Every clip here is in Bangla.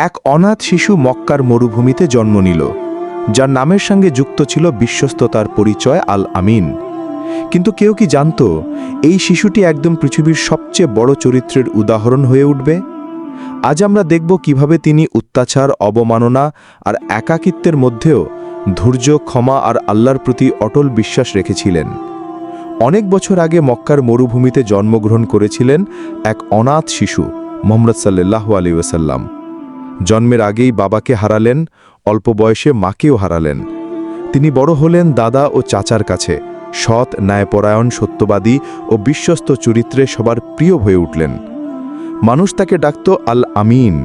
এক অনাথ শিশু মক্কার মরুভূমিতে জন্ম নিল, যার নামের সঙ্গে যুক্ত ছিল বিশ্বস্ততার পরিচয় আল আমিন। কিন্তু কেউ কি জানত এই শিশুটি একদম পৃথিবীর সবচেয়ে বড় চরিত্রের উদাহরণ হয়ে উঠবে? আজ আমরা দেখব কিভাবে তিনি অত্যাচার, অবমাননা আর একাকিত্বের মধ্যেও ধৈর্য, ক্ষমা আর আল্লাহর প্রতি অটল বিশ্বাস রেখেছিলেন। অনেক বছর আগে মক্কার মরুভূমিতে জন্মগ্রহণ করেছিলেন এক অনাথ শিশু মুহাম্মদ সাল্লাল্লাহু আলাইহি ওয়াসাল্লাম। জন্মের আগেই বাবাকে হারালেন, অল্প বয়সে মাকেও হারালেন। তিনি বড় হলেন দাদা ও চাচার কাছে, সৎ, ন্যায়পরায়ণ, সত্যবাদী ও বিশ্বস্ত চরিত্রে সবার প্রিয় হয়ে উঠলেন। মানুষ তাকে ডাকত আল আমিন,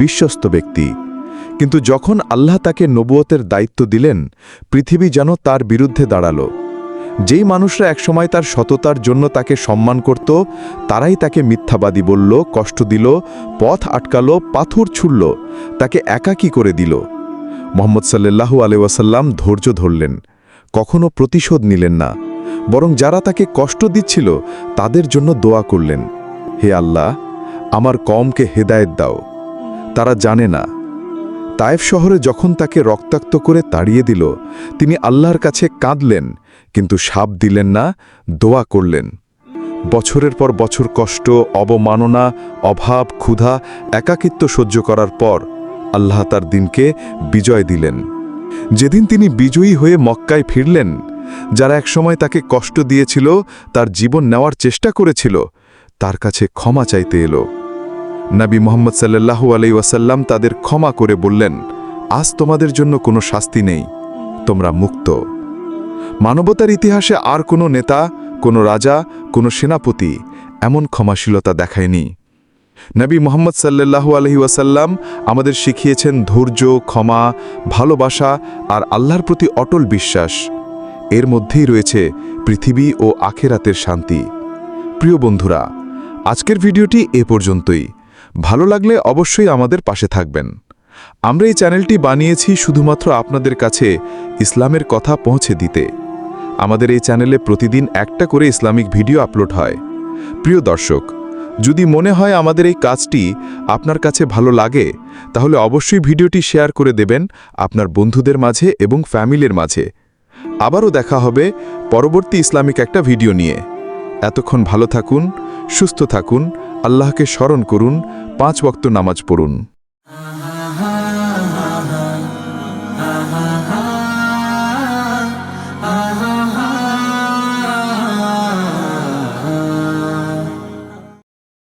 বিশ্বস্ত ব্যক্তি। কিন্তু যখন আল্লাহ তাকে নবুয়তের দায়িত্ব দিলেন, পৃথিবী যেন তার বিরুদ্ধে দাঁড়ালো। যেই মানুষরা একসময় তার সততার জন্য তাকে সম্মান করত, তারাই তাকে মিথ্যাবাদী বলল, কষ্ট দিল, পথ আটকালো, পাথর ছুড়ল, তাকে একাকী করে দিল। মুহাম্মদ সাল্লাল্লাহু আলাইহি ওয়াসাল্লাম ধৈর্য ধরলেন, কখনো প্রতিশোধ নিলেন না, বরং যারা তাকে কষ্ট দিচ্ছিল তাদের জন্য দোয়া করলেন, হে আল্লাহ, আমার কওমকে হেদায়েত দাও, তারা জানে না। তায়েফ শহরে যখন তাকে রক্তাক্ত করে তাড়িয়ে দিল, তিনি আল্লাহর কাছে কাঁদলেন, কিন্তু শাপ দিলেন না, দোয়া করলেন। বছরের পর বছর কষ্ট, অবমাননা, অভাব, ক্ষুধা, একাকিত্ব সহ্য করার পর আল্লাহ তার দিনকে বিজয় দিলেন। যেদিন তিনি বিজয়ী হয়ে মক্কায় ফিরলেন, যারা একসময় তাকে কষ্ট দিয়েছিল, তার জীবন নেওয়ার চেষ্টা করেছিল, তার কাছে ক্ষমা চাইতে এলো। নবী মুহাম্মদ সাল্লাল্লাহু আলাইহি ওয়াসাল্লাম তাদের ক্ষমা করে বললেন, আজ তোমাদের জন্য কোনো শাস্তি নেই, তোমরা মুক্ত। মানবতার ইতিহাসে আর কোনো নেতা, কোনো রাজা, কোনো সেনাপতি এমন ক্ষমাশীলতা দেখায়নি। নবী মুহাম্মদ সাল্লাল্লাহু আলাইহি ওয়াসাল্লাম আমাদের শিখিয়েছেন ধৈর্য, ক্ষমা, ভালোবাসা আর আল্লাহর প্রতি অটল বিশ্বাস। এর মধ্যেই রয়েছে পৃথিবী ও আখেরাতের শান্তি। প্রিয় বন্ধুরা, আজকের ভিডিওটি এ পর্যন্তই। ভালো লাগলে অবশ্যই আমাদের পাশে থাকবেন। আমরা এই চ্যানেলটি বানিয়েছি শুধুমাত্র আপনাদের কাছে ইসলামের কথা পৌঁছে দিতে। আমাদের এই চ্যানেলে প্রতিদিন একটা করে ইসলামিক ভিডিও আপলোড হয়। প্রিয় দর্শক, যদি মনে হয় আমাদের এই কাজটি আপনার কাছে ভালো লাগে, তাহলে অবশ্যই ভিডিওটি শেয়ার করে দেবেন আপনার বন্ধুদের মাঝে এবং ফ্যামিলির মাঝে। আবারও দেখা হবে পরবর্তী ইসলামিক একটা ভিডিও নিয়ে। এতক্ষণ ভালো থাকুন, সুস্থ থাকুন, আল্লাহকে স্মরণ করুন, 5 ওয়াক্ত নামাজ পড়ুন।